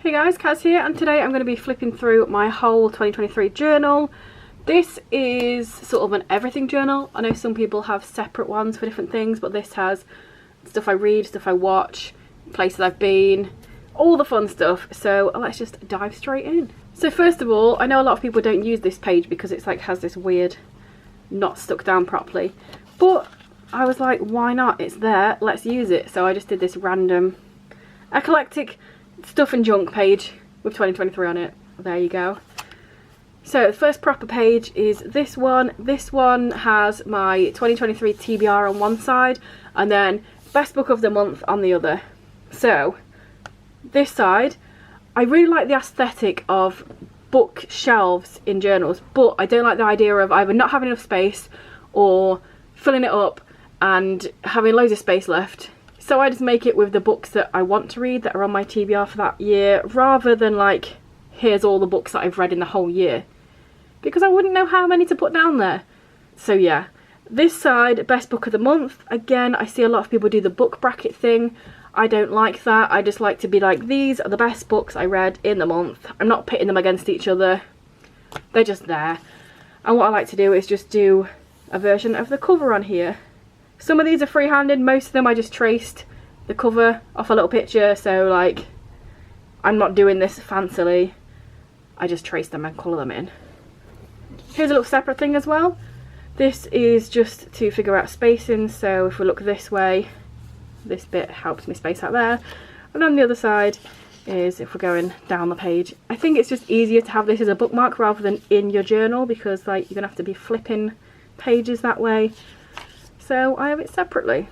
Hey guys, Kaz here, and today I'm going to be flipping through my whole 2023 journal. This is sort of an everything journal. I know some people have separate ones for different things, but this has stuff I read, stuff I watch, places I've been, all the fun stuff. So let's just dive straight in. So first of all, I know a lot of people don't use this page because it's like has this weird not stuck down properly, but I was like, why not? It's there, let's use it. So I just did this random eclectic stuff and junk page with 2023 on it. There you go. So the first proper page is this one. This one has my 2023 TBR on one side and then best book of the month on the other. So this side, I really like the aesthetic of book shelves in journals, but I don't like the idea of either not having enough space or filling it up and having loads of space left. So I just make it with the books that I want to read that are on my TBR for that year, rather than like, here's all the books that I've read in the whole year, because I wouldn't know how many to put down there. So yeah, this side, best book of the month. Again, I see a lot of people do the book bracket thing. I don't like that. I just like to be like, these are the best books I read in the month. I'm not pitting them against each other. They're just there. And what I like to do is just do a version of the cover on here. Some of these are free-handed, most of them I just traced the cover off a little picture, so like, I'm not doing this fancily. I just trace them and colour them in. Here's a little separate thing as well. This is just to figure out spacing, so if we look this way, this bit helps me space out there. And on the other side is if we're going down the page. I think it's just easier to have this as a bookmark rather than in your journal, because like, you're going to have to be flipping pages that way. So I have it separately.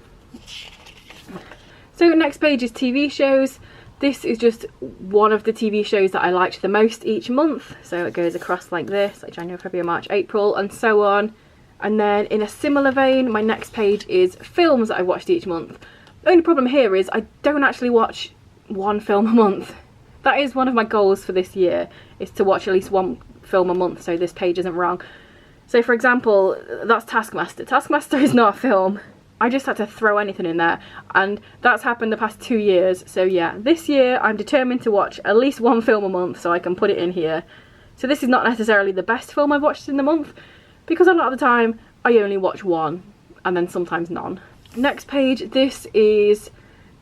So next page is TV shows. This is just one of the TV shows that I liked the most each month. So it goes across like this, like January, February, March, April, and so on. And then in a similar vein, my next page is films that I watched each month. The only problem here is I don't actually watch one film a month. That is one of my goals for this year, is to watch at least one film a month, so this page isn't wrong. So for example, that's Taskmaster. Taskmaster is not a film. I just had to throw anything in there, and that's happened the past 2 years. So yeah, this year I'm determined to watch at least one film a month so I can put it in here. So this is not necessarily the best film I've watched in the month, because a lot of the time I only watch one and then sometimes none. Next page, this is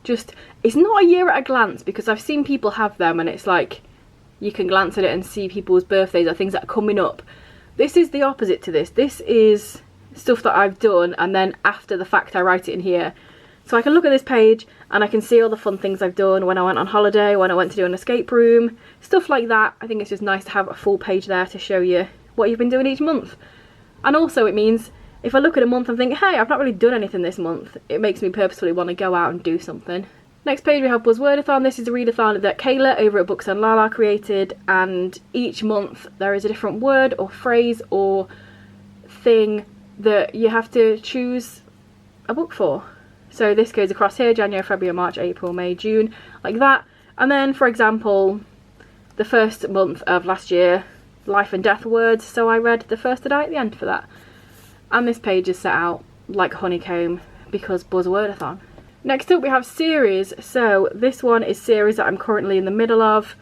just, it's not a year at a glance, because I've seen people have them and it's like you can glance at it and see people's birthdays or things that are coming up. This is the opposite to this. This is stuff that I've done and then after the fact I write it in here. So I can look at this page and I can see all the fun things I've done when I went on holiday, when I went to do an escape room, stuff like that. I think it's just nice to have a full page there to show you what you've been doing each month. And also it means if I look at a month and think, hey, I've not really done anything this month, it makes me purposefully want to go out and do something. Next page we have Buzzwordathon. This is a readathon that Kayla over at Books and Lala created, and each month there is a different word or phrase or thing that you have to choose a book for. So this goes across here, January, February, March, April, May, June, like that. And then for example, the first month of last year, life and death words, so I read The First to Die at the end for that. And this page is set out like honeycomb because Buzzwordathon. Next up we have series. So this one is series that I'm currently in the middle of.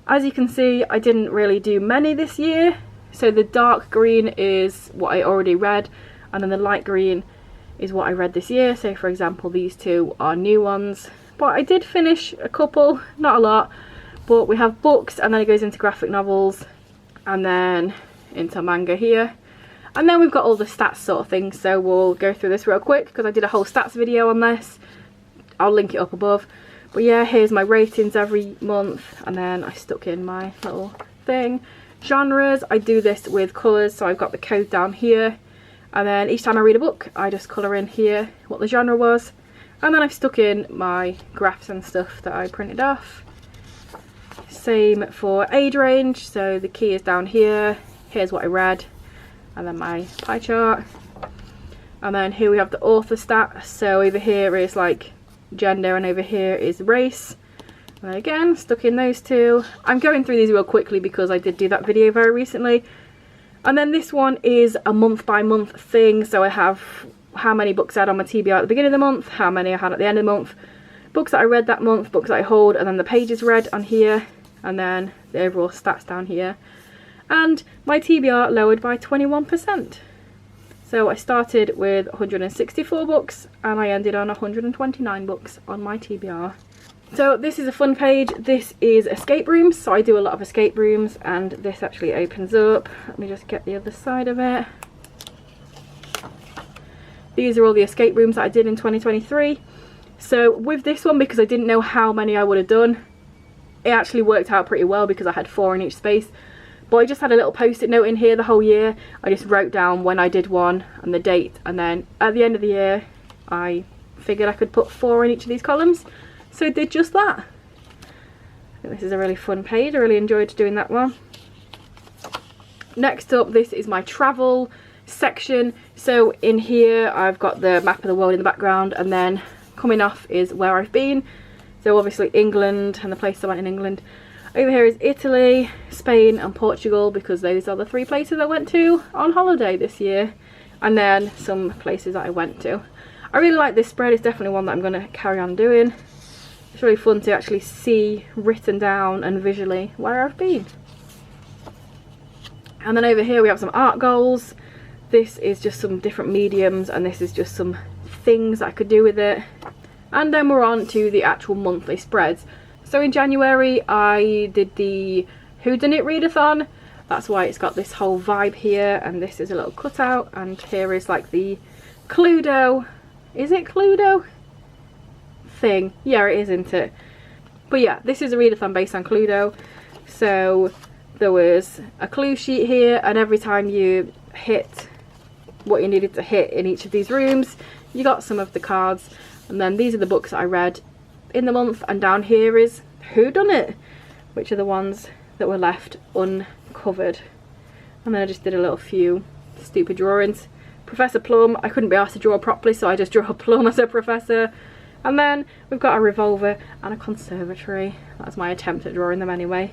As you can see, I didn't really do many this year. So the dark green is what I already read, and then the light green is what I read this year. So for example, these two are new ones. But I did finish a couple, not a lot. But we have books, and then it goes into graphic novels, and then into manga here. And then we've got all the stats sort of things, so we'll go through this real quick because I did a whole stats video on this. I'll link it up above. But yeah, here's my ratings every month, and then I stuck in my little thing. Genres, I do this with colours, so I've got the code down here. And then each time I read a book, I just colour in here what the genre was. And then I've stuck in my graphs and stuff that I printed off. Same for age range, so the key is down here. Here's what I read. And then my pie chart, and then here we have the author stat. So over here is like gender and over here is race, and again stuck in those two. I'm going through these real quickly because I did do that video very recently. And then this one is a month by month thing, so I have how many books I had on my TBR at the beginning of the month, how many I had at the end of the month, books that I read that month, books that I hold, and then the pages read on here. and then the overall stats down here. And my TBR lowered by 21%. So I started with 164 books and I ended on 129 books on my TBR. So this is a fun page. This is escape rooms. So I do a lot of escape rooms, and this actually opens up. Let me just get the other side of it. These are all the escape rooms that I did in 2023. So with this one, because I didn't know how many I would have done, it actually worked out pretty well because I had 4 in each space. But I just had a little post-it note in here the whole year. I just wrote down when I did one and the date, and then at the end of the year I figured I could put 4 in each of these columns, so I did just that. I think this is a really fun page. I really enjoyed doing that one. Next up, this is my travel section. So in here I've got the map of the world in the background, and then coming off is where I've been. So obviously England and the place I went in England. Over here is Italy, Spain and Portugal, because those are the 3 places I went to on holiday this year. And then some places that I went to. I really like this spread. It's definitely one that I'm going to carry on doing. It's really fun to actually see written down and visually where I've been. And then over here we have some art goals. This is just some different mediums, and this is just some things that I could do with it. And then we're on to the actual monthly spreads. So in January I did the Whodunit readathon. That's why it's got this whole vibe here, and this is a little cutout, and here is like the Cluedo, is it Cluedo thing? Yeah, it is, isn't it? But yeah, this is a readathon based on Cluedo. So there was a clue sheet here, and every time you hit what you needed to hit in each of these rooms, you got some of the cards. And then these are the books that I read in the month, and down here is Whodunit, which are the ones that were left uncovered. And then I just did a little few stupid drawings. Professor Plum, I couldn't be asked to draw properly, so I just drew a plum as a professor. And then we've got a revolver and a conservatory. That's my attempt at drawing them anyway.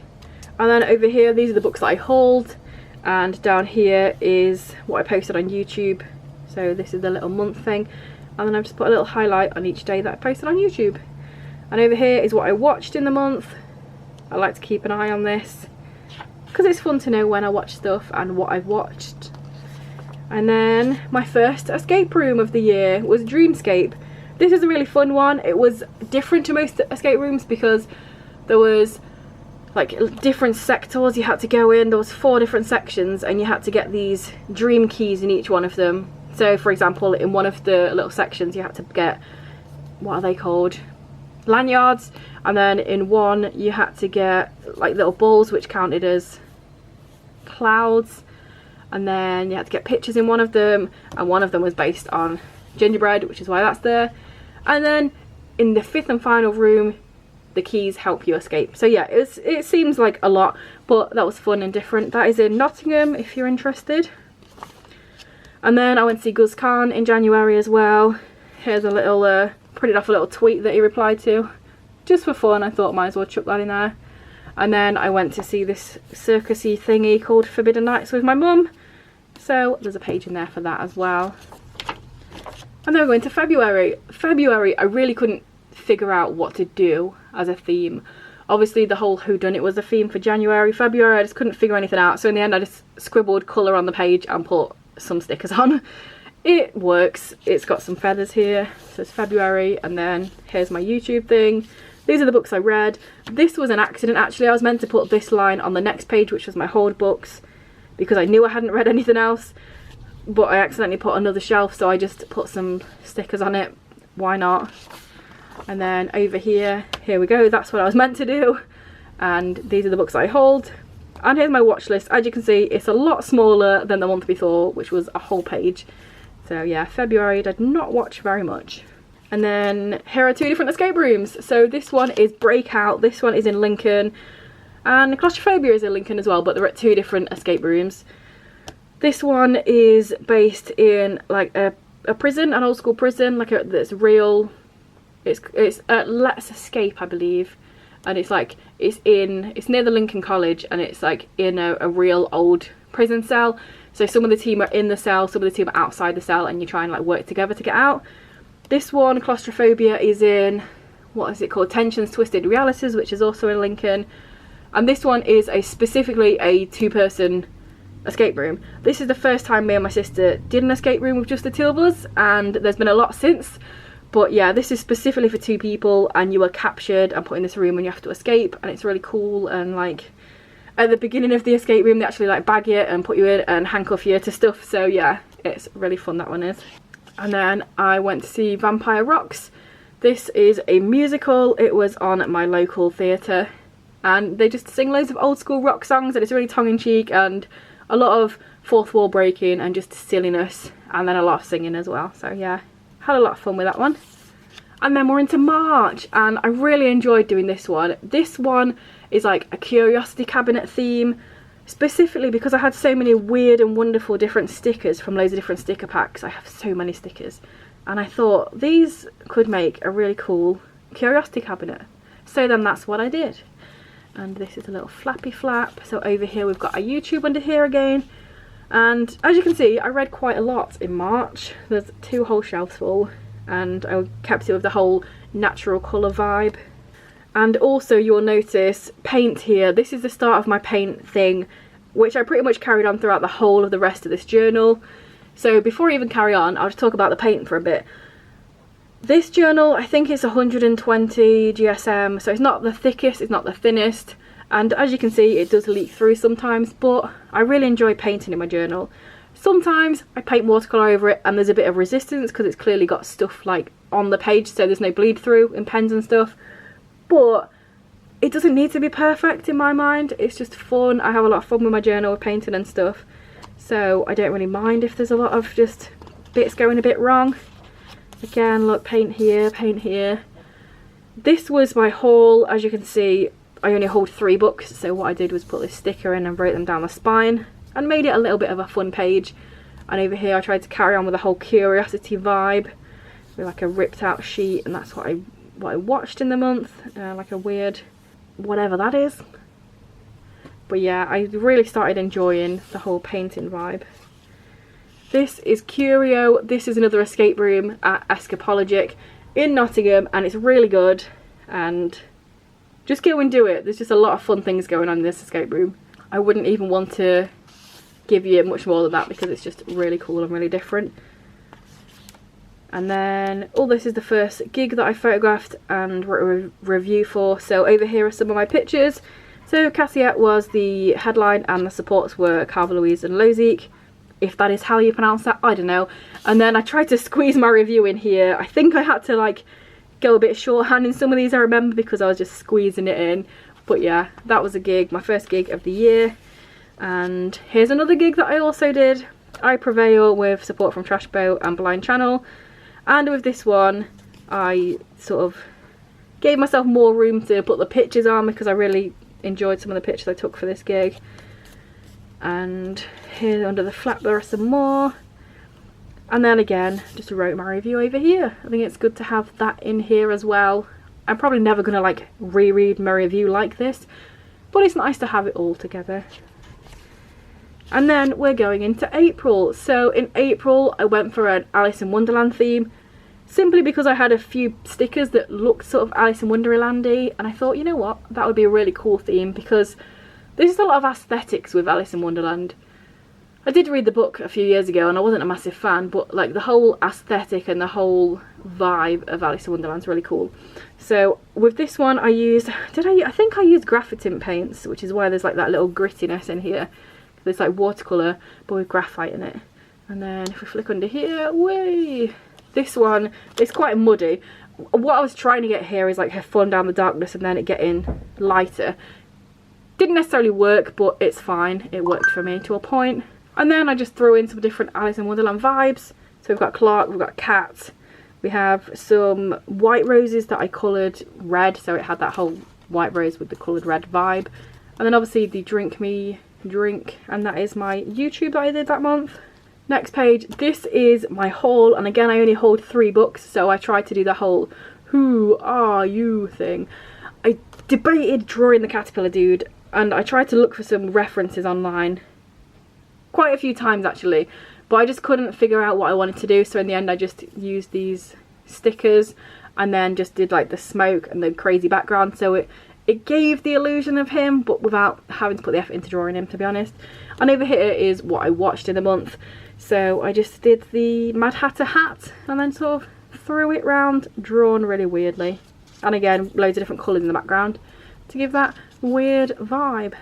And then over here, these are the books that I hauled, and down here is what I posted on YouTube. So this is the little month thing, and then I've just put a little highlight on each day that I posted on YouTube. And over here is what I watched in the month. I like to keep an eye on this because it's fun to know when I watch stuff and what I've watched. And then my first escape room of the year was Dreamscape. This is a really fun one. It was different to most escape rooms because there was like different sectors you had to go in. There was 4 different sections, and you had to get these dream keys in each one of them. So for example, in one of the little sections you had to get, what are they called? Lanyards. And then in one you had to get like little balls which counted as clouds, and then you had to get pictures in one of them, and one of them was based on gingerbread, which is why that's there. And then in the 5th and final room, the keys help you escape. So yeah, it seems like a lot, but that was fun and different. That is in Nottingham if you're interested. And then I went to see Guz Khan in January as well. Here's a little printed off a little tweet that he replied to, just for fun. I thought might as well chuck that in there. And then I went to see this circusy thingy called Forbidden Nights with my mum, so there's a page in there for that as well. And then we're going to February. I really couldn't figure out what to do as a theme. Obviously the whole Whodunit was a theme for January. February I just couldn't figure anything out, so in the end I just scribbled colour on the page and put some stickers on. It works. It's got some feathers here, so it's February. And then here's my YouTube thing. These are the books I read. This was an accident actually. I was meant to put this line on the next page, which was my hauled books, because I knew I hadn't read anything else, but I accidentally put another shelf, so I just put some stickers on it. Why not? And then over here we go, that's what I was meant to do. And these are the books I hauled. And here's my watch list. As you can see, it's a lot smaller than the month before, which was a whole page. So yeah, February did not watch very much. And then here are 2 different escape rooms. So this one is Breakout, this one is in Lincoln, and Claustrophobia is in Lincoln as well, but they're at 2 different escape rooms. This one is based in like a prison, an old school prison, like that's real. It's Let's Escape, I believe, and it's like it's near the Lincoln College, and it's like in a real old prison cell. So some of the team are in the cell, some of the team are outside the cell, and you try and like work together to get out. This one, Claustrophobia, is in, what is it called, Tensions, Twisted Realities, which is also in Lincoln. And this one is specifically a 2-person escape room. This is the first time me and my sister did an escape room with just the 2 of us, and there's been a lot since. But yeah, this is specifically for 2 people, and you are captured and put in this room and you have to escape, and it's really cool. And like at the beginning of the escape room, they actually like bag you and put you in and handcuff you to stuff. So yeah, it's really fun, that one is. And then I went to see Vampire Rocks. This is a musical. It was on at my local theatre, and they just sing loads of old school rock songs, and it's really tongue-in-cheek and a lot of fourth wall breaking and just silliness, and then a lot of singing as well. So yeah, had a lot of fun with that one. And then we're into March, and I really enjoyed doing this one. This one is like a curiosity cabinet theme, specifically because I had so many weird and wonderful different stickers from loads of different sticker packs. I have so many stickers, and I thought these could make a really cool curiosity cabinet. So then that's what I did. And this is a little flappy flap. So over here we've got our YouTube under here again. And as you can see, I read quite a lot in March. There's 2 whole shelves full, and I kept it with the whole natural colour vibe. And also you'll notice paint here. This is the start of my paint thing, which I pretty much carried on throughout the whole of the rest of this journal. So before I even carry on, I'll just talk about the paint for a bit. This journal, I think it's 120 GSM, so it's not the thickest, it's not the thinnest, and as you can see it does leak through sometimes, but I really enjoy painting in my journal. Sometimes I paint watercolour over it and there's a bit of resistance because it's clearly got stuff like on the page, so there's no bleed through in pens and stuff, but it doesn't need to be perfect in my mind. It's just fun. I have a lot of fun with my journal, with painting and stuff, so I don't really mind if there's a lot of just bits going a bit wrong. Again, look, paint here, paint here. This was my haul. As you can see, I only hold 3 books, so what I did was put this sticker in and wrote them down the spine and made it a little bit of a fun page. And over here I tried to carry on with the whole curiosity vibe with like a ripped out sheet, and that's what I watched in the month, like a weird whatever that is. But yeah, I really started enjoying the whole painting vibe. This is Curio. This is another escape room at Escapologic in Nottingham, and it's really good, and just go and do it. There's just a lot of fun things going on in this escape room. I wouldn't even want to give you much more than that because it's just really cool and really different. And then this is the first gig that I photographed and wrote a review for. So over here are some of my pictures. So Cassiette was the headline and the supports were Carver Louise and Lozique. If that is how you pronounce that, I don't know. And then I tried to squeeze my review in here. I think I had to like go a bit shorthand in some of these, I remember, because I was just squeezing it in. But yeah, that was a gig, my first gig of the year. And here's another gig that I also did. I Prevail with support from Trash Boat and Blind Channel. And with this one, I sort of gave myself more room to put the pictures on because I really enjoyed some of the pictures I took for this gig. And here under the flap there are some more, and then again just wrote my review over here. I think it's good to have that in here as well. I'm probably never gonna like reread my review like this, but it's nice to have it all together. And then we're going into April. So in April I went for an Alice in Wonderland theme, simply because I had a few stickers that looked sort of Alice in Wonderland-y, and I thought, you know what, that would be a really cool theme because there's just a lot of aesthetics with Alice in Wonderland. I did read the book a few years ago and I wasn't a massive fan, but like the whole aesthetic and the whole vibe of Alice in Wonderland's really cool. So with this one I used, I think I used graphitin paints, which is why there's like that little grittiness in here. It's like watercolour but with graphite in it. And then if we flick under here, way, this one is quite muddy. What I was trying to get here is like her falling down the darkness and then it getting lighter. Didn't necessarily work, but it's fine. It worked for me to a point. And then I just threw in some different Alice in Wonderland vibes. So we've got Clark, we've got Cat. We have some white roses that I coloured red, so it had that whole white rose with the coloured red vibe. And then obviously the Drink Me Drink, and that is my YouTube that I did that month. Next page, this is my haul, and again I only hold 3 books, so I tried to do the whole who are you thing. I debated drawing the caterpillar dude, and I tried to look for some references online quite a few times actually, but I just couldn't figure out what I wanted to do, so in the end I just used these stickers and then just did like the smoke and the crazy background, so it gave the illusion of him, but without having to put the effort into drawing him, to be honest. And over here is what I watched in the month. So I just did the Mad Hatter hat and then sort of threw it round, drawn really weirdly. And again, loads of different colours in the background to give that weird vibe.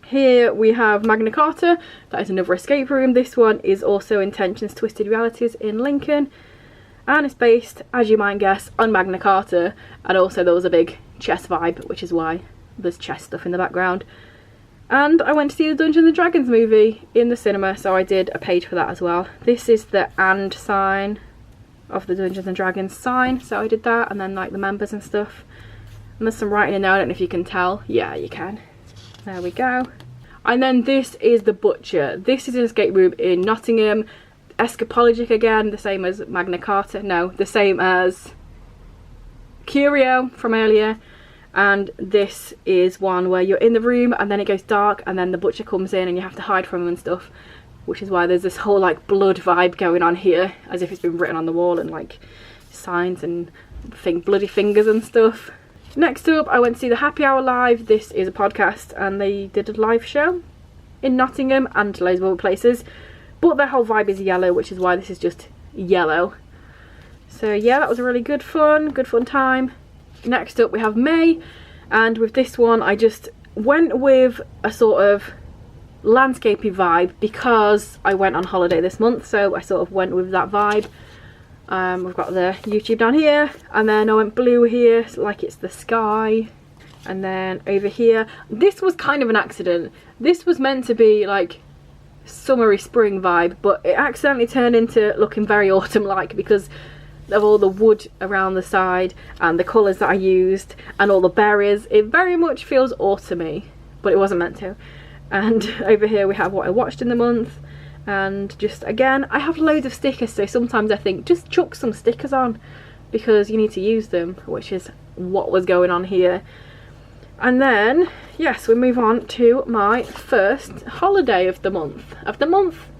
Here we have Magna Carta. That is another escape room. This one is also Intentions Twisted Realities in Lincoln. And it's based, as you might guess, on Magna Carta. And also there was a big chess vibe, which is why there's chess stuff in the background. And I went to see the Dungeons and Dragons movie in the cinema, so I did a page for that as well. This is the and sign of the Dungeons and Dragons sign, so I did that, and then like the members and stuff. And there's some writing in there, I don't know if you can tell. Yeah, you can. There we go. And then this is the Butcher. This is an escape room in Nottingham. Escapologic again, the same as Magna Carta. No, the same as Curio from earlier. And this is one where you're in the room and then it goes dark and then the Butcher comes in and you have to hide from him and stuff. Which is why there's this whole like blood vibe going on here, as if it's been written on the wall and like signs and bloody fingers and stuff. Next up, I went to see the Happy Hour live. This is a podcast and they did a live show in Nottingham and loads of other places. But their whole vibe is yellow, which is why this is just yellow. So yeah, that was a really good fun time. Next up we have May, and with this one I just went with a sort of landscapey vibe because I went on holiday this month, so I sort of went with that vibe. We've got the YouTube down here, and then I went blue here like it's the sky, and then over here, this was kind of an accident. This was meant to be like summery spring vibe, but it accidentally turned into looking very autumn like because of all the wood around the side and the colours that I used and all the berries. It very much feels autumny, but it wasn't meant to. And over here we have what I watched in the month, and just again I have loads of stickers, so sometimes I think just chuck some stickers on because you need to use them, which is what was going on here. And then yes, we move on to my first holiday of the month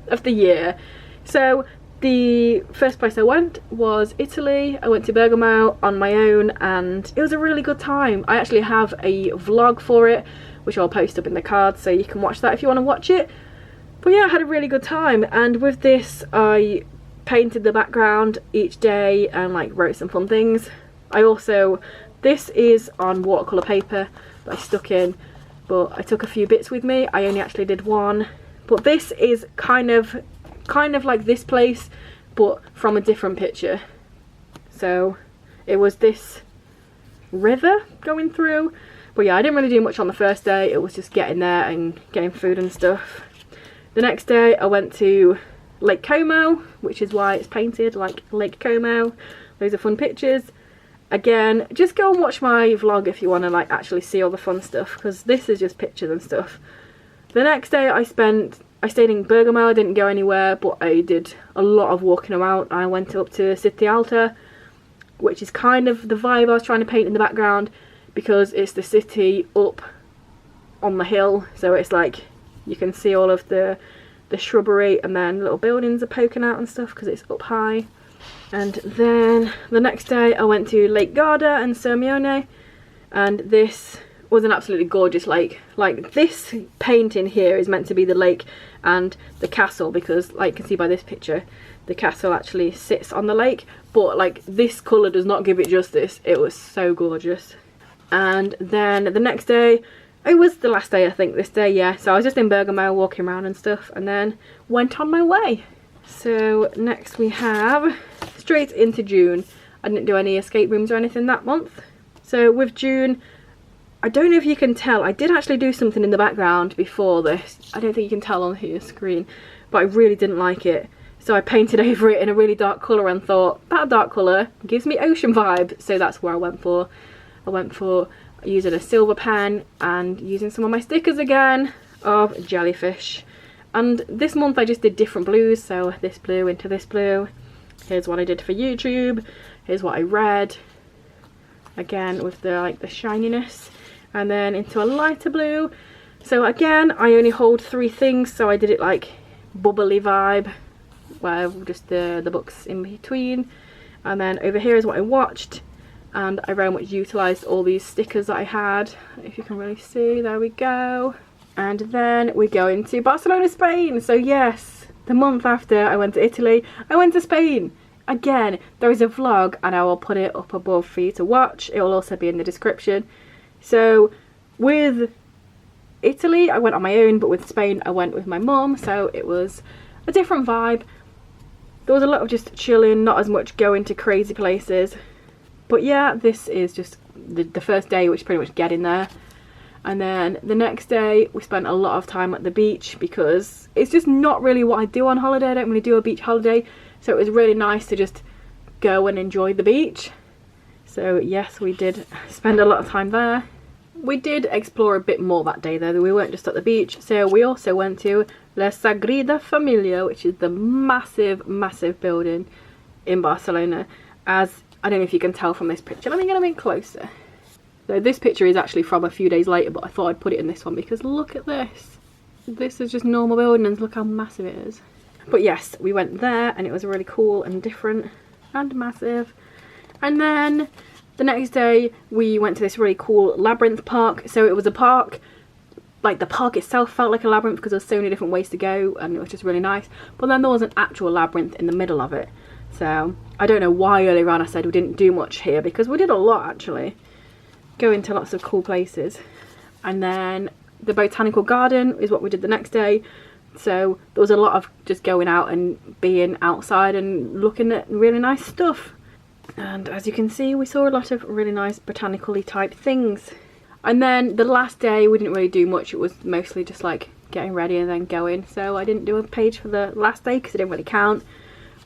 of the year. So the first place I went was Italy. I went to Bergamo on my own and it was a really good time. I actually have a vlog for it, which I'll post up in the cards, so you can watch that if you want to watch it. But yeah, I had a really good time, and with this I painted the background each day and like wrote some fun things. This is on watercolour paper that I stuck in, but I took a few bits with me. I only actually did one. But this is kind of like this place, but from a different picture. So it was this river going through. But yeah, I didn't really do much on the first day. It was just getting there and getting food and stuff. The next day I went to Lake Como, which is why it's painted like Lake Como. Those are fun pictures. Again, just go and watch my vlog if you want to like actually see all the fun stuff, because this is just pictures and stuff. The next day I stayed in Bergamo. I didn't go anywhere, but I did a lot of walking around. I went up to City Alta, which is kind of the vibe I was trying to paint in the background, because it's the city up on the hill, so it's like you can see all of the shrubbery, and then little buildings are poking out and stuff because it's up high. And then the next day I went to Lake Garda and Sirmione, and this was an absolutely gorgeous lake. Like, this painting here is meant to be the lake and the castle, because like you can see by this picture, the castle actually sits on the lake, but like this colour does not give it justice. It was so gorgeous. And then the next day, it was the last day I think, this day, yeah, so I was just in Bergamo walking around and stuff, and then went on my way. So next we have straight into June. I didn't do any escape rooms or anything that month. So with June, I don't know if you can tell, I did actually do something in the background before this. I don't think you can tell on your screen, but I really didn't like it. So I painted over it in a really dark colour and thought, that dark colour gives me ocean vibe, so that's where I went for. I went for using a silver pen and using some of my stickers again of jellyfish. And this month I just did different blues, so this blue into this blue. Here's what I did for YouTube. Here's what I read. Again with the shininess. And then into a lighter blue. So again, I only hold 3 things, so I did it like bubbly vibe, where just the books in between. And then over here is what I watched. and I very much utilised all these stickers that I had. If you can really see, there we go. And then we go into Barcelona, Spain. So yes, the month after I went to Italy, I went to Spain. Again, there is a vlog and I will put it up above for you to watch. It will also be in the description. So with Italy, I went on my own, but with Spain, I went with my mum. So it was a different vibe. There was a lot of just chilling, not as much going to crazy places. But yeah, this is just the first day, which is pretty much getting there. And then the next day, we spent a lot of time at the beach because it's just not really what I do on holiday. I don't really do a beach holiday. So it was really nice to just go and enjoy the beach. So yes, we did spend a lot of time there. We did explore a bit more that day though. We weren't just at the beach. So we also went to La Sagrada Familia, which is the massive, massive building in Barcelona. As I don't know if you can tell from this picture. Let me get a bit closer. So this picture is actually from a few days later, but I thought I'd put it in this one because look at this. This is just normal buildings. Look how massive it is. But yes, we went there and it was really cool and different and massive. And then the next day we went to this really cool labyrinth park. So it was a park, like the park itself felt like a labyrinth because there's so many different ways to go and it was just really nice. But then there was an actual labyrinth in the middle of it. So I don't know why earlier on I said we didn't do much here, because we did a lot actually. Going to lots of cool places. And then the botanical garden is what we did the next day. So there was a lot of just going out and being outside and looking at really nice stuff. And as you can see, we saw a lot of really nice botanically type things. And then the last day we didn't really do much. It was mostly just like getting ready and then going. So I didn't do a page for the last day because it didn't really count.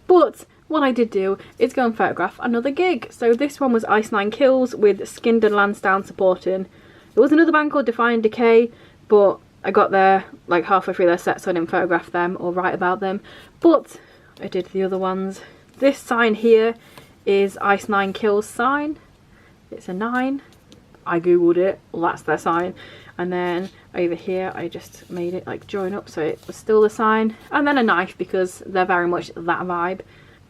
But what I did do is go and photograph another gig. So this one was Ice Nine Kills with Skinned and Lansdowne supporting. There was another band called Define Decay, but I got there like halfway through their set, so I didn't photograph them or write about them. But I did the other ones. This sign here is Ice Nine Kills sign. It's a 9. I googled it. Well, that's their sign. And then over here I just made it like join up so it was still the sign. And then a knife because they're very much that vibe.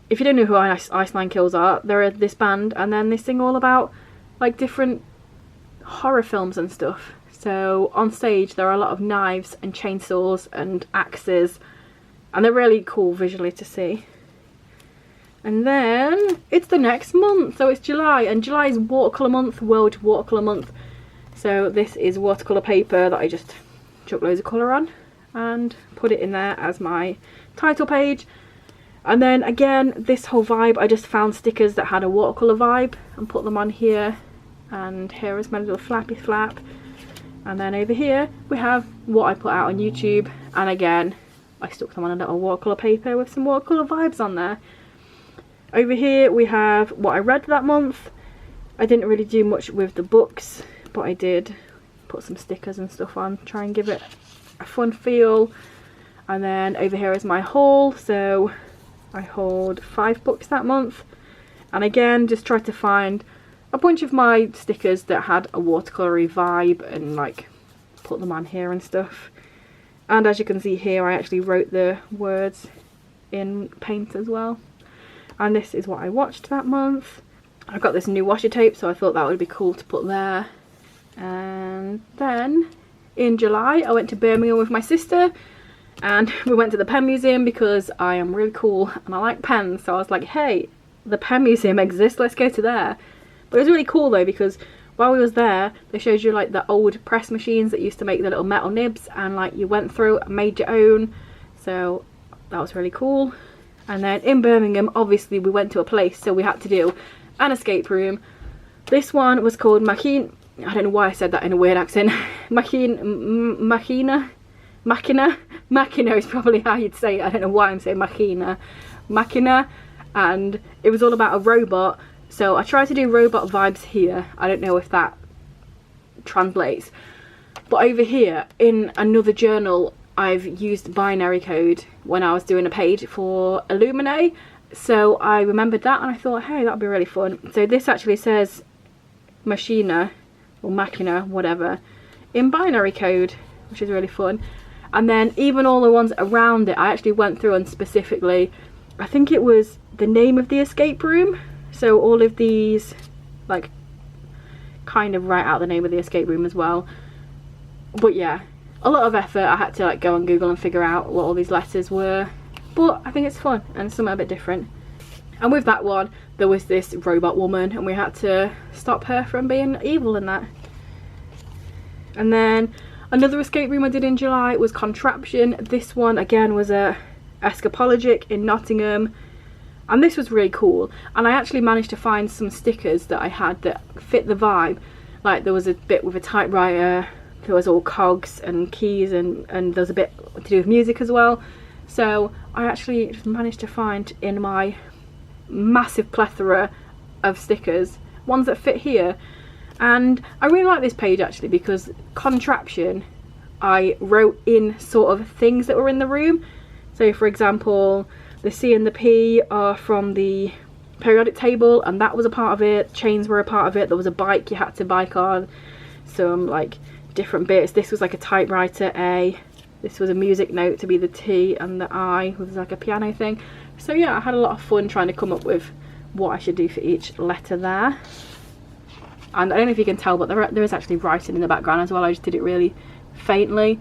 If you don't know who Ice Nine Kills are, they're this band and then they sing all about like different horror films and stuff. So on stage there are a lot of knives and chainsaws and axes and they're really cool visually to see. And then it's the next month, so it's July, and July is watercolour month, World Watercolour Month. So this is watercolour paper that I just chuck loads of colour on and put it in there as my title page. And then again, this whole vibe, I just found stickers that had a watercolour vibe and put them on here. And here is my little flappy flap. And then over here we have what I put out on YouTube, and again I stuck them on a little watercolour paper with some watercolour vibes on there. Over here we have what I read that month. I didn't really do much with the books, but I did put some stickers and stuff on, try and give it a fun feel. And then over here is my haul, so I hauled 5 books that month, and again just tried to find a bunch of my stickers that had a watercolory vibe and like put them on here and stuff. And as you can see here, I actually wrote the words in paint as well. And this is what I watched that month. I got this new washi tape, so I thought that would be cool to put there. And then in July I went to Birmingham with my sister and we went to the pen museum because I am really cool and I like pens. So I was like, hey, the pen museum exists, let's go to there. But it was really cool though, because while we was there they showed you like the old press machines that used to make the little metal nibs, and like you went through and made your own. So that was really cool. And then in Birmingham obviously we went to a place, so we had to do an escape room. This one was called Machina. I don't know why I said that in a weird accent. Machina is probably how you'd say it. I don't know why I'm saying Machina. And it was all about a robot. So I tried to do robot vibes here. I don't know if that translates. But over here in another journal I've used binary code when I was doing a page for Illuminate. So I remembered that and I thought, hey, that'd be really fun. So this actually says Machina or Machina, whatever, in binary code, which is really fun. And then even all the ones around it, I actually went through and specifically, I think it was the name of the escape room. So all of these like kind of write out the name of the escape room as well. But yeah, a lot of effort. I had to like go on Google and figure out what all these letters were, but I think it's fun and something a bit different. And with that one, there was this robot woman and we had to stop her from being evil in that. And then another escape room I did in July was Contraption. This one again was a escapologic in Nottingham, and this was really cool. And I actually managed to find some stickers that I had that fit the vibe. Like there was a bit with a typewriter, there was all cogs and keys, and there's a bit to do with music as well. So I actually just managed to find in my massive plethora of stickers ones that fit here. And I really like this page actually, because Contraption, I wrote in sort of things that were in the room. So for example, the C and the P are from the periodic table, and that was a part of it. Chains were a part of it. There was a bike you had to bike on, some like different bits. This was like a typewriter A. This was a music note to be the T, and the I was like a piano thing. So yeah, I had a lot of fun trying to come up with what I should do for each letter there. And I don't know if you can tell, but there is actually writing in the background as well. I just did it really faintly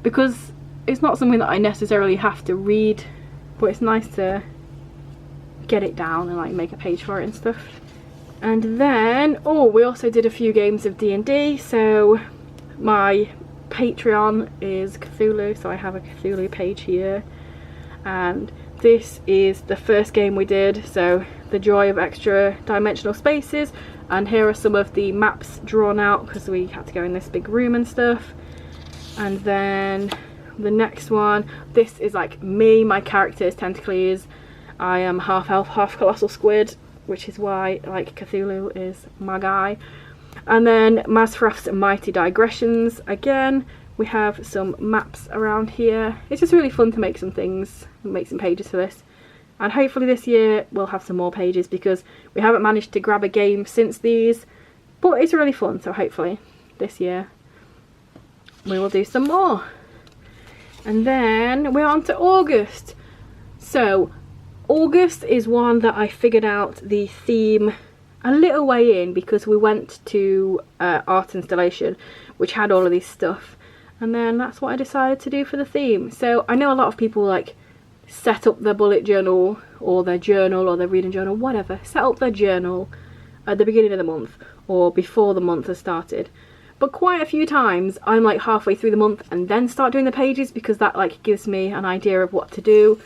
because it's not something that I necessarily have to read, but it's nice to get it down and like make a page for it and stuff. And then, oh, we also did a few games of D&D. So my Patreon is Cthulhu, so I have a Cthulhu page here. And this is the first game we did, so The Joy of Extra Dimensional Spaces. And here are some of the maps drawn out because we had to go in this big room and stuff. And then the next one, this is like me, my character is Tentacles. I am half elf, half colossal squid, which is why like Cthulhu is my guy. And then Mazfraf's Mighty Digressions. Again, we have some maps around here. It's just really fun to make some things, make some pages for this. And hopefully this year we'll have some more pages because we haven't managed to grab a game since these, but it's really fun, so hopefully this year we will do some more. And then we're on to August. So August is one that I figured out the theme a little way in because we went to art installation which had all of this stuff, and then that's what I decided to do for the theme. So I know a lot of people like set up their bullet journal or their reading journal, whatever, set up their journal at the beginning of the month or before the month has started. But quite a few times I'm like halfway through the month and then start doing the pages because that like gives me an idea of what to do.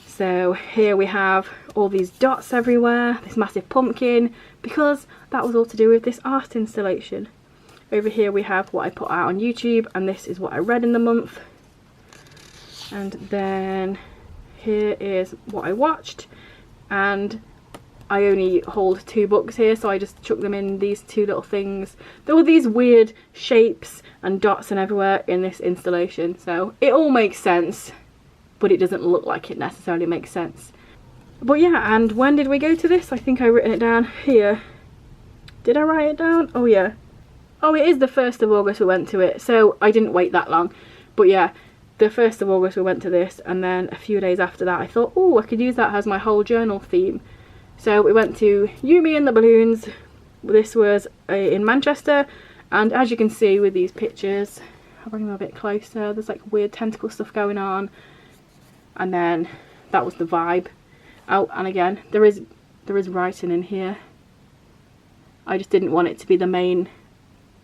So here we have all these dots everywhere, this massive pumpkin, because that was all to do with this art installation. Over here we have what I put out on YouTube, and this is what I read in the month. And then here is what I watched, and I only hold 2 books here, so I just chuck them in these 2 little things. There were these weird shapes and dots and everywhere in this installation, so it all makes sense, but it doesn't look like it necessarily makes sense. But yeah, and when did we go to this? I think I've written it down here. Did I write it down? Oh yeah. Oh, it is the 1st of August we went to it, so I didn't wait that long. But yeah, the 1st of August we went to this, and then a few days after that I thought, oh, I could use that as my whole journal theme. So we went to Yumi and the Balloons. This was in Manchester, and as you can see with these pictures, I'll bring them a bit closer, there's like weird tentacle stuff going on, and then that was the vibe. Oh, and again, there is writing in here. I just didn't want it to be the main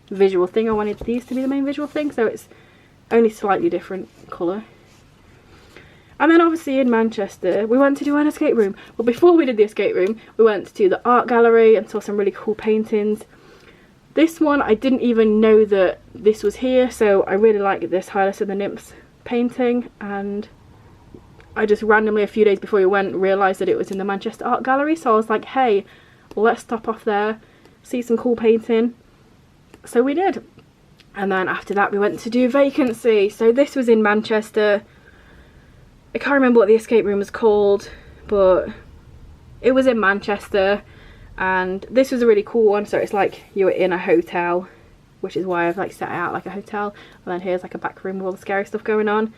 visual thing. I wanted these to be the main visual thing, so it's only slightly different colour. And then obviously in Manchester we went to do an escape room. But before we did the escape room we went to the art gallery and saw some really cool paintings. This one I didn't even know that this was here, so I really liked this Hylas and the Nymphs painting, and I just randomly a few days before we went realised that it was in the Manchester Art Gallery, so I was like, hey, let's stop off there, see some cool painting. So we did. And then after that we went to do Vacancy. So this was in Manchester. I can't remember what the escape room was called, but it was in Manchester, and this was a really cool one. So it's like you were in a hotel, which is why I've like set it out like a hotel, and then here's like a back room with all the scary stuff going on.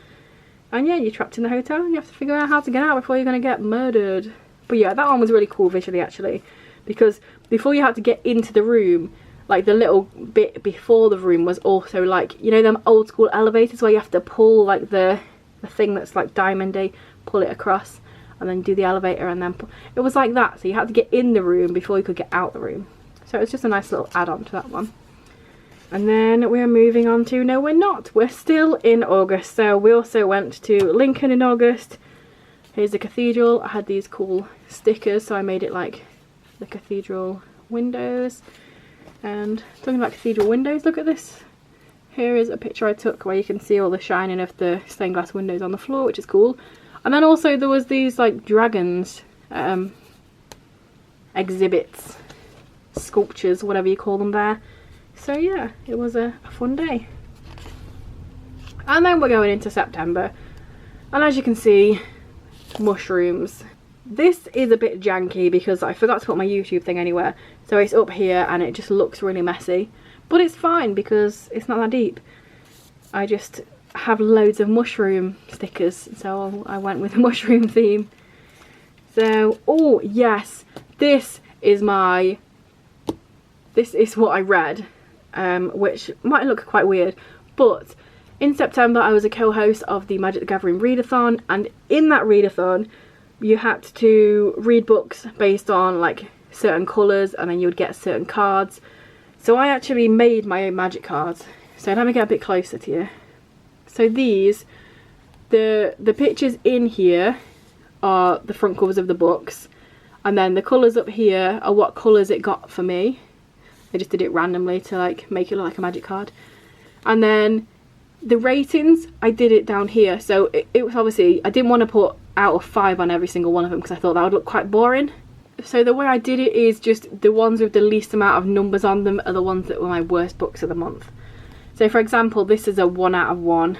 And yeah, you're trapped in the hotel and you have to figure out how to get out before you're going to get murdered. But yeah, that one was really cool visually actually. because before you had to get into the room, like the little bit before the room was also like, you know, them old school elevators where you have to pull like the thing that's like diamondy, pull it across and then do the elevator, and then it was like that, so you had to get in the room before you could get out the room. So it was just a nice little add-on to that one. And then we're moving on to, no we're not, we're still in August. So we also went to Lincoln in August. Here's the cathedral. I had these cool stickers, so I made it like the cathedral windows. And talking about cathedral windows, look at this. Here is a picture I took where you can see all the shining of the stained glass windows on the floor, which is cool. And then also there was these like dragons exhibits, sculptures, whatever you call them there. So yeah, it was a fun day. And then we're going into September, and as you can see, mushrooms. This is a bit janky because I forgot to put my YouTube thing anywhere, so it's up here and it just looks really messy, but it's fine because it's not that deep. I just have loads of mushroom stickers, so I went with a mushroom theme. So, oh yes, this is what I read, which might look quite weird, but in September I was a co-host of the Magic the Gathering readathon, and in that readathon you had to read books based on like certain colours, and then you would get certain cards. So I actually made my own magic cards. So let me get a bit closer to you. So these, the pictures in here are the front covers of the books, and then the colours up here are what colours it got for me. I just did it randomly to like make it look like a magic card. And then the ratings, I did it down here. So it was obviously, I didn't want to put out of 5 on every single one of them because I thought that would look quite boring. So the way I did it is just the ones with the least amount of numbers on them are the ones that were my worst books of the month. So for example, this is a 1 out of 1.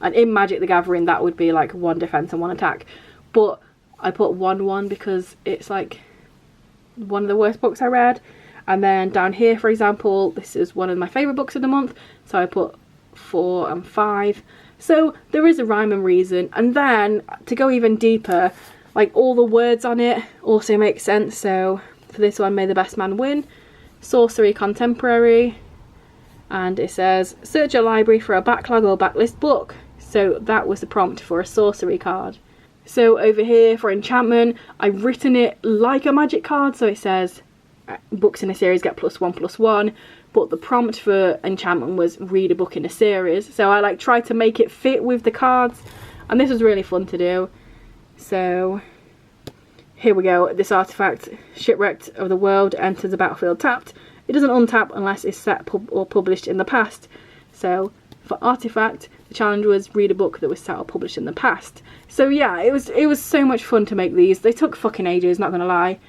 And in Magic the Gathering that would be like 1 defense and 1 attack. But I put 1-1 because it's like one of the worst books I read. And then down here, for example, this is one of my favourite books of the month, so I put 4 and 5. So there is a rhyme and reason. And then to go even deeper, like all the words on it also make sense. So for this one, may the best man win. Sorcery Contemporary. And it says, search your library for a backlog or backlist book. So that was the prompt for a sorcery card. So over here for enchantment, I've written it like a magic card. So it says, books in a series get +1/+1, but the prompt for enchantment was read a book in a series. So I like tried to make it fit with the cards, and this was really fun to do. So here we go. This artifact, Shipwrecked of the World, enters the battlefield tapped. It doesn't untap unless it's set or published in the past. So for artifact, the challenge was read a book that was set or published in the past. So yeah, it was so much fun to make these. They took fucking ages, not gonna lie.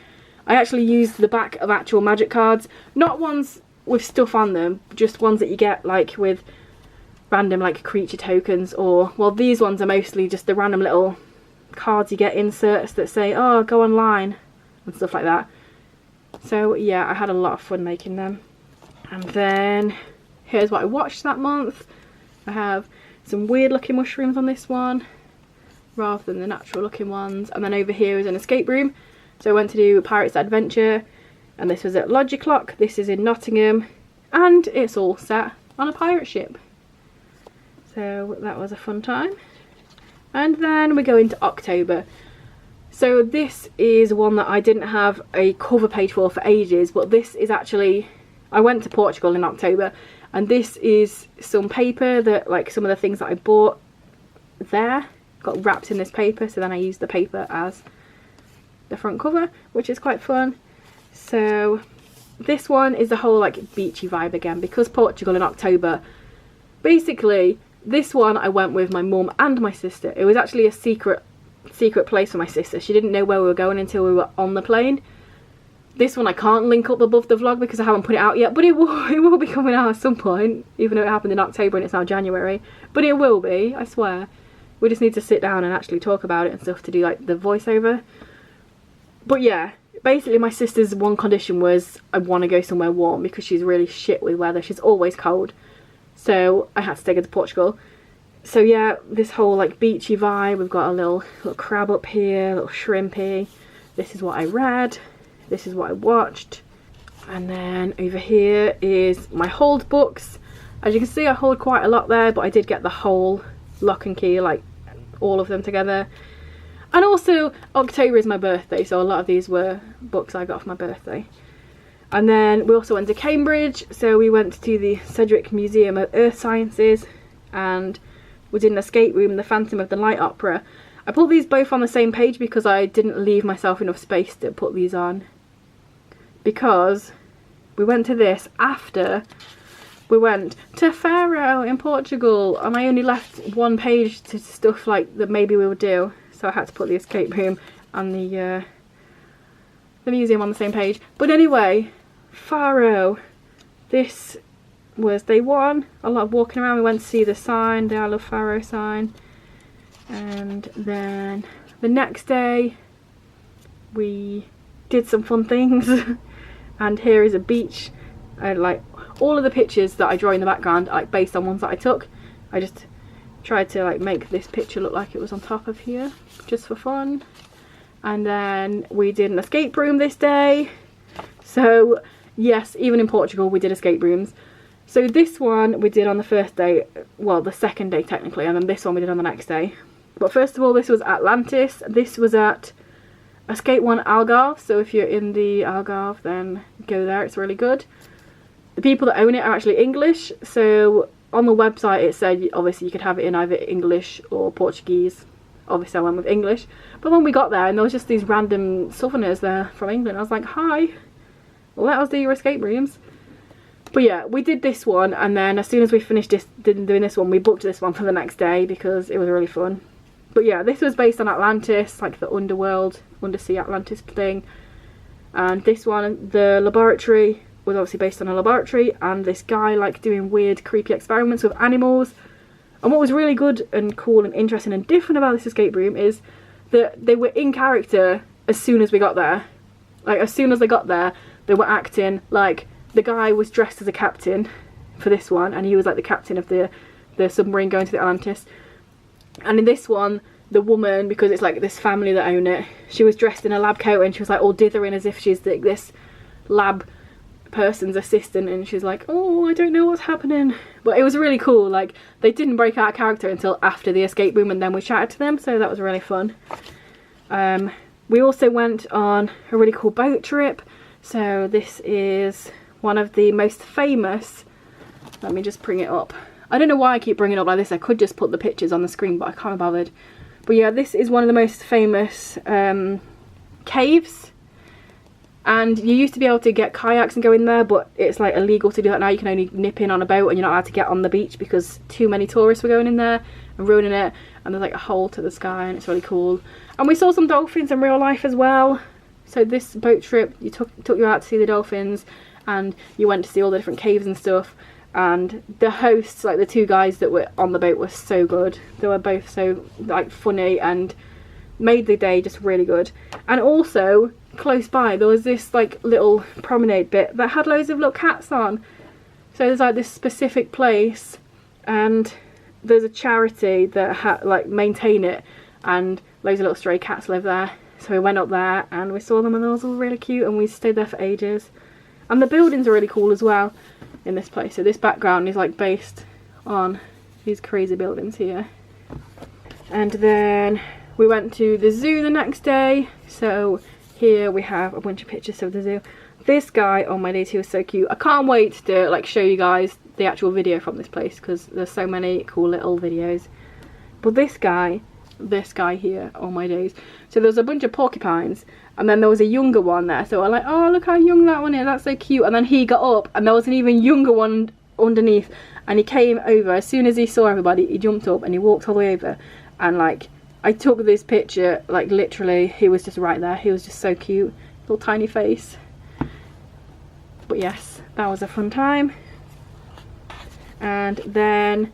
I actually used the back of actual magic cards, not ones with stuff on them, just ones that you get like with random like creature tokens, or well, these ones are mostly just the random little cards you get inserts that say, oh, go online and stuff like that. So yeah, I had a lot of fun making them. And then here's what I watched that month. I have some weird looking mushrooms on this one rather than the natural looking ones, and then over here is an escape room. So I went to do Pirates Adventure, and this was at Logiclock. This is in Nottingham, and it's all set on a pirate ship. So that was a fun time. And then we go into October. So this is one that I didn't have a cover page for ages, but this is actually, I went to Portugal in October, and this is some paper that, like some of the things that I bought there got wrapped in this paper, so then I used the paper as the front cover, which is quite fun. So this one is the whole like beachy vibe again, because Portugal in October. Basically this one I went with my mum and my sister. It was actually a secret place for my sister. She didn't know where we were going until we were on the plane. This one I can't link up above the vlog because I haven't put it out yet, but it will be coming out at some point, even though it happened in October and it's now January. But it will be, I swear. We just need to sit down and actually talk about it and stuff to do like the voiceover. But yeah, basically my sister's one condition was I want to go somewhere warm because she's really shit with weather. She's always cold. So I had to take her to Portugal. So yeah, this whole like beachy vibe. We've got a little crab up here, a little shrimpy. This is what I read. This is what I watched. And then over here is my hold books. As you can see, I hold quite a lot there, but I did get the whole Lock and Key, like all of them together. And also October is my birthday, so a lot of these were books I got for my birthday. And then we also went to Cambridge, so we went to the Cedric Museum of Earth Sciences and we did an escape room, the Phantom of the Light Opera. I put these both on the same page because I didn't leave myself enough space to put these on. Because we went to this after we went to Faro in Portugal, and I only left one page to stuff like that maybe we would do, so I had to put the escape room and the museum on the same page. But anyway, Faro, this was day one. A lot of walking around. We went to see the sign, the I Love Faro sign, and then the next day we did some fun things. And here is a beach. Like all of the pictures that I draw in the background are like based on ones that I took. I just tried to like make this picture look like it was on top of here just for fun. And then we did an escape room this day. So yes, even in Portugal we did escape rooms. So this one we did on the first day, well the second day technically, and then this one we did on the next day. But first of all, this was Atlantis. This was at Escape One Algarve, so if you're in the Algarve then go there, it's really good. The people that own it are actually English, so on the website it said obviously you could have it in either English or Portuguese. Obviously I went with English, but when we got there and there was just these random southerners there from England, I was like, hi, let us do your escape rooms. But yeah, we did this one, and then as soon as we finished doing this one, we booked this one for the next day because it was really fun. But yeah, this was based on Atlantis, like the underworld, undersea Atlantis thing. And this one, the laboratory, was obviously based on a laboratory, and this guy like doing weird creepy experiments with animals. And what was really good and cool and interesting and different about this escape room is that they were in character as soon as we got there. Like as soon as they got there, they were acting like the guy was dressed as a captain for this one, and he was like the captain of the submarine going to the Atlantis. And in this one, the woman, because it's like this family that own it, she was dressed in a lab coat and she was like all dithering as if she's like this lab person's assistant, and she's like, oh, I don't know what's happening. But it was really cool. Like they didn't break out of character until after the escape room, and then we chatted to them, so that was really fun. We also went on a really cool boat trip. So this is one of the most famous, let me just bring it up. I don't know why I keep bringing it up like this. I could just put the pictures on the screen, but I can't be bothered. But yeah, this is one of the most famous caves. And you used to be able to get kayaks and go in there, but it's like illegal to do that now. You can only nip in on a boat, and you're not allowed to get on the beach because too many tourists were going in there and ruining it. And there's like a hole to the sky, and it's really cool. And we saw some dolphins in real life as well. So this boat trip, you took you out to see the dolphins, and you went to see all the different caves and stuff. And the hosts, like the two guys that were on the boat, were so good. They were both so like funny and made the day just really good. And also close by there was this like little promenade bit that had loads of little cats on. So there's like this specific place, and there's a charity that like maintain it, and loads of little stray cats live there. So we went up there and we saw them, and they was all really cute, and we stayed there for ages. And the buildings are really cool as well in this place. So this background is like based on these crazy buildings here. And then we went to the zoo the next day. So here we have a bunch of pictures of the zoo. This guy, oh my days, he was so cute. I can't wait to like show you guys the actual video from this place because there's so many cool little videos. But this guy here, oh my days. So there was a bunch of porcupines, and then there was a younger one there, so we're like, oh look how young that one is, that's so cute. And then he got up and there was an even younger one underneath, and he came over. As soon as he saw everybody, he jumped up and he walked all the way over, and like I took this picture, like literally he was just right there. He was just so cute, little tiny face. But yes, that was a fun time. And then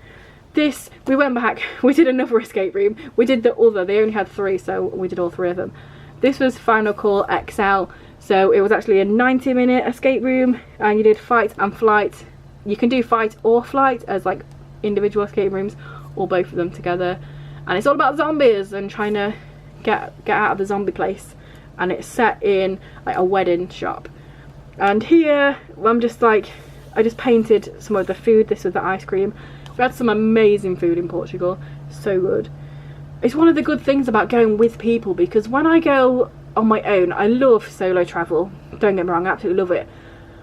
this, we went back, we did another escape room. We did the other, they only had 3, so we did all 3 of them. This was Final Call XL, so it was actually a 90-minute escape room, and you did fight and flight. You can do fight or flight as like individual escape rooms, or both of them together. And it's all about zombies and trying to get out of the zombie place. and it's set in like a wedding shop. And here I'm just like, I just painted some of the food. This was the ice cream. We had some amazing food in Portugal, so good. It's one of the good things about going with people, because when I go on my own, I love solo travel, don't get me wrong, I absolutely love it,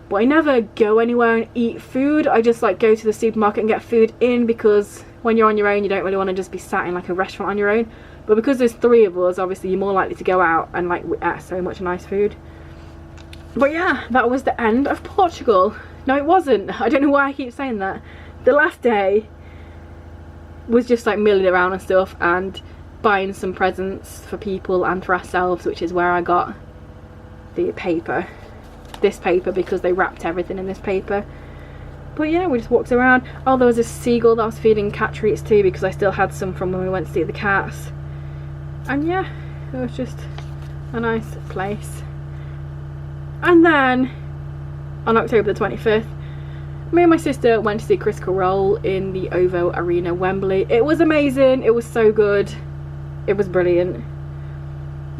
but I never go anywhere and eat food. I just like go to the supermarket and get food in, because when you're on your own you don't really want to just be sat in like a restaurant on your own. But because there's 3 of us, obviously you're more likely to go out and like we ate so much nice food. But yeah, that was the end of Portugal. No, it wasn't. I don't know why I keep saying that. The last day was just like milling around and stuff and buying some presents for people and for ourselves, which is where I got the paper. This paper, because they wrapped everything in this paper. But yeah, we just walked around. Oh, there was a seagull that I was feeding cat treats to, because I still had some from when we went to see the cats. And yeah, it was just a nice place. And then on October the 25th, me and my sister went to see Critical Role in the OVO Arena, Wembley. It was amazing. It was so good. It was brilliant.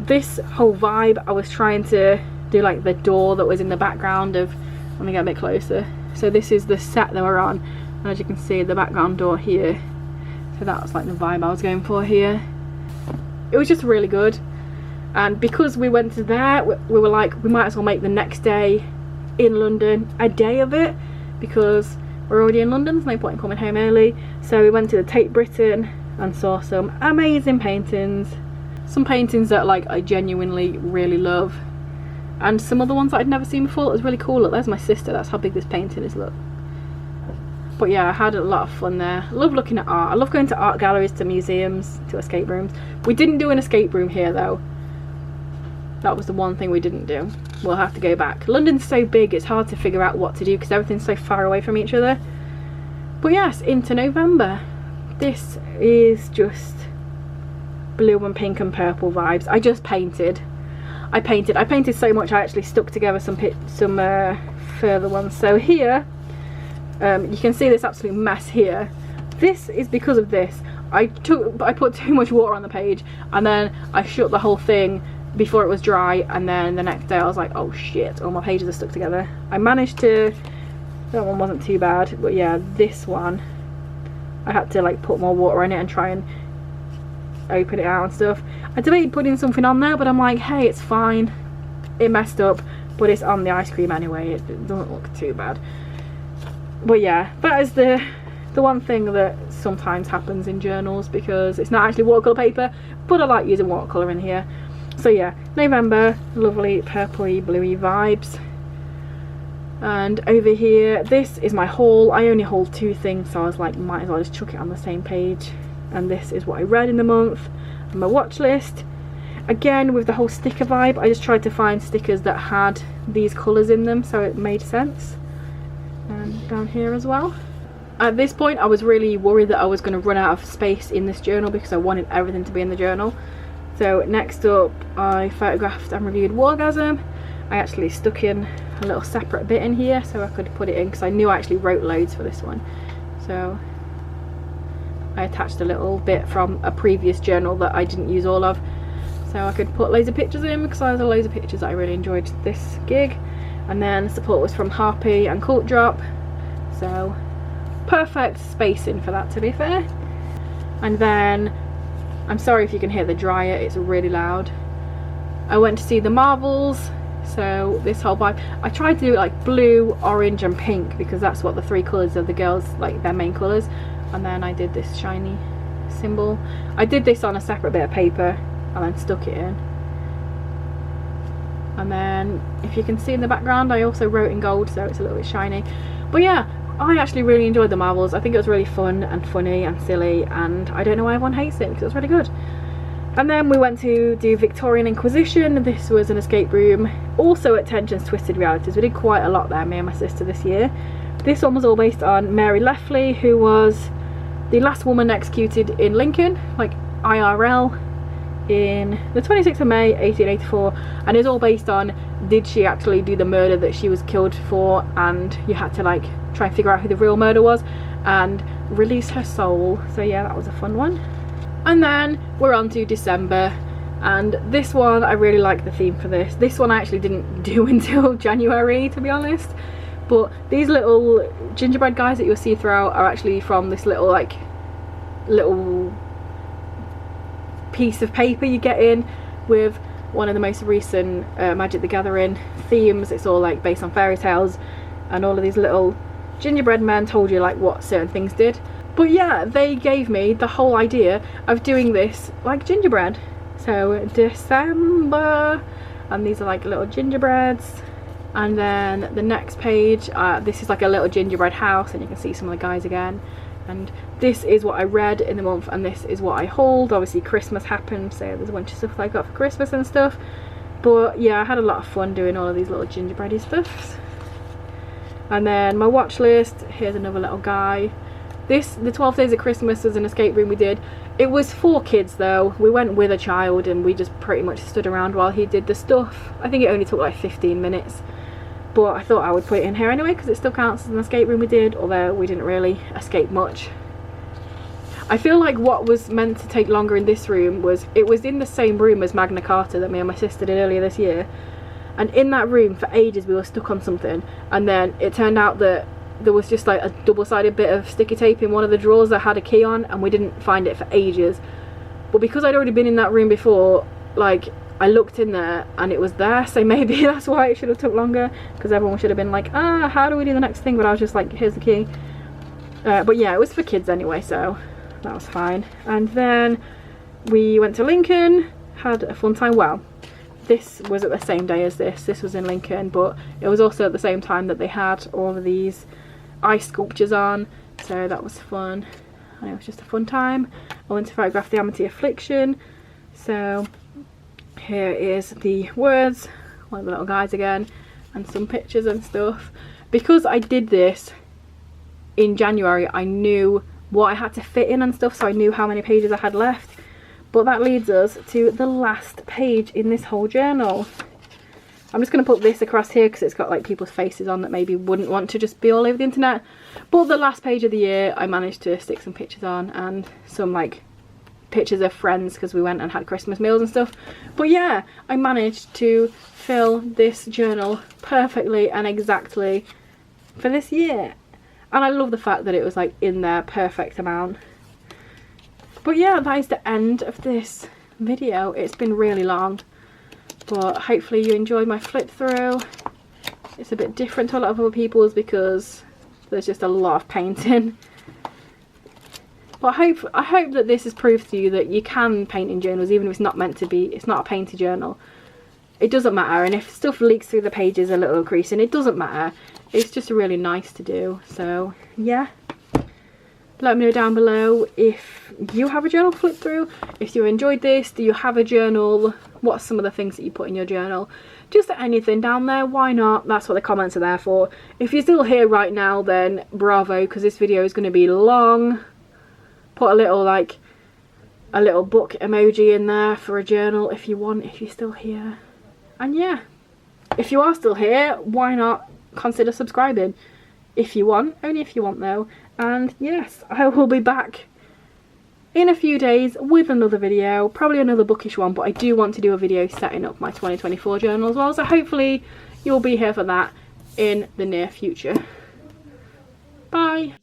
This whole vibe, I was trying to do like the door that was in the background of, let me get a bit closer. So this is the set that we're on, and as you can see, the background door here. So that was like the vibe I was going for here. It was just really good. And because we went to there, we were like, we might as well make the next day in London a day of it, because we're already in London, there's no point in coming home early. So we went to the Tate Britain and saw some amazing paintings. Some paintings that like I genuinely really love. And some other ones that I'd never seen before. It was really cool. Look, there's my sister. That's how big this painting is, look. But yeah, I had a lot of fun there. I love looking at art. I love going to art galleries, to museums, to escape rooms. We didn't do an escape room here though. That was the one thing we didn't do. We'll have to go back. London's so big, it's hard to figure out what to do because everything's so far away from each other. But yes, into November. This is just blue and pink and purple vibes. I just painted. I painted so much I actually stuck together some further ones. So here, you can see this absolute mess here. This is because of this. I put too much water on the page, and then I shut the whole thing before it was dry, and then the next day I was like, oh shit, all my pages are stuck together. I managed to, that one wasn't too bad, but yeah, this one I had to like put more water in it and try and open it out and stuff. I debated putting something on there, but I'm like, hey, it's fine, it messed up, but it's on the ice cream anyway, it doesn't look too bad. But yeah, that is the one thing that sometimes happens in journals, because it's not actually watercolour paper, but I like using watercolour in here. So yeah, November, lovely purpley bluey vibes. And over here, this is my haul. I only hauled 2 things, so I was like, might as well just chuck it on the same page. And this is what I read in the month, and my watch list. Again, with the whole sticker vibe, I just tried to find stickers that had these colours in them, so it made sense. And down here as well. At this point, I was really worried that I was going to run out of space in this journal, because I wanted everything to be in the journal. So next up, I photographed and reviewed Wargasm. I actually stuck in a little separate bit in here so I could put it in, because I knew I actually wrote loads for this one. So I attached a little bit from a previous journal that I didn't use all of, so I could put loads of pictures in, because I had loads of pictures that I really enjoyed this gig. And then support was from Harpy and Cult Drop, so perfect spacing for that, to be fair. And then, I'm sorry if you can hear the dryer, it's really loud. I went to see the Marvels, so this whole vibe. I tried to do like blue, orange and pink, because that's what the 3 colours of the girls, like their main colours. And then I did this shiny symbol. I did this on a separate bit of paper and then stuck it in. And then, if you can see in the background, I also wrote in gold, so it's a little bit shiny. But yeah, I actually really enjoyed the Marvels. I think it was really fun and funny and silly, and I don't know why everyone hates it, because it was really good. And then we went to do Victorian Inquisition. This was an escape room, also at Tension's Twisted Realities. We did quite a lot there, me and my sister, this year. This one was all based on Mary Leffley, who was the last woman executed in Lincoln, like IRL, in the 26th of May 1884, and it's all based on, did she actually do the murder that she was killed for, and you had to like try and figure out who the real murder was and release her soul. So yeah, that was a fun one. And then we're on to December, And this one, I really like the theme for this. This one I actually didn't do until January, to be honest. But these little gingerbread guys that you'll see throughout are actually from this little little piece of paper you get in with one of the most recent Magic the Gathering themes. It's all like based on fairy tales, and all of these little gingerbread men told you like what certain things did. But yeah, they gave me the whole idea of doing this like gingerbread. So December, and these are like little gingerbreads. And then the next page, this is like a little gingerbread house, and you can see some of the guys again. And this is what I read in the month, and this is what I hauled. Obviously Christmas happened, so there's a bunch of stuff that I got for Christmas and stuff. But yeah, I had a lot of fun doing all of these little gingerbready stuffs. And then my watch list, here's another little guy. This, the 12 Days of Christmas, was an escape room we did. It was for kids though. We went with a child and we just pretty much stood around while he did the stuff. I think it only took like 15 minutes. But I thought I would put it in here anyway because it still counts as an escape room we did, although we didn't really escape much. I feel like what was meant to take longer in this room was, it was in the same room as Magna Carta that me and my sister did earlier this year. And in that room for ages we were stuck on something, and then it turned out that there was just like a double-sided bit of sticky tape in one of the drawers that had a key on, and we didn't find it for ages. But because I'd already been in that room before, like, I looked in there and it was there, so maybe that's why it should have took longer, because everyone should have been like, how do we do the next thing? But I was just like, here's the key. But yeah, it was for kids anyway, so that was fine. And then we went to Lincoln, had a fun time. Well, this was at the same day as this was in Lincoln, but it was also at the same time that they had all of these ice sculptures on, so that was fun. And it was just a fun time. I went to photograph the Amity Affliction, so here is the words, one of the little guys again, and some pictures and stuff. Because I did this in January, I knew what I had to fit in and stuff, so I knew how many pages I had left. But that leads us to the last page in this whole journal. I'm just going to put this across here because it's got like people's faces on that maybe wouldn't want to just be all over the internet. But the last page of the year I managed to stick some pictures on, and some like pictures of friends because we went and had Christmas meals and stuff. But yeah, I managed to fill this journal perfectly and exactly for this year. And I love the fact that it was like in their perfect amount. But yeah, that is the end of this video. It's been really long, but hopefully you enjoyed my flip through. It's a bit different to a lot of other people's because there's just a lot of painting. But I hope that this has proved to you that you can paint in journals, even if it's not meant to be. It's not a painted journal. It doesn't matter, and if stuff leaks through the pages a little creasing, it doesn't matter. It's just really nice to do. So yeah, let me know down below if you have a journal flip through, if you enjoyed this, do you have a journal, what's some of the things that you put in your journal. Just anything down there, why not? That's what the comments are there for. If you're still here right now, then bravo, because this video is going to be long. Put a little book emoji in there for a journal if you want, if you're still here. And yeah, if you are still here, why not consider subscribing if you want, only if you want though. And yes, I will be back in a few days with another video, probably another bookish one, but I do want to do a video setting up my 2024 journal as well, so hopefully you'll be here for that in the near future. Bye.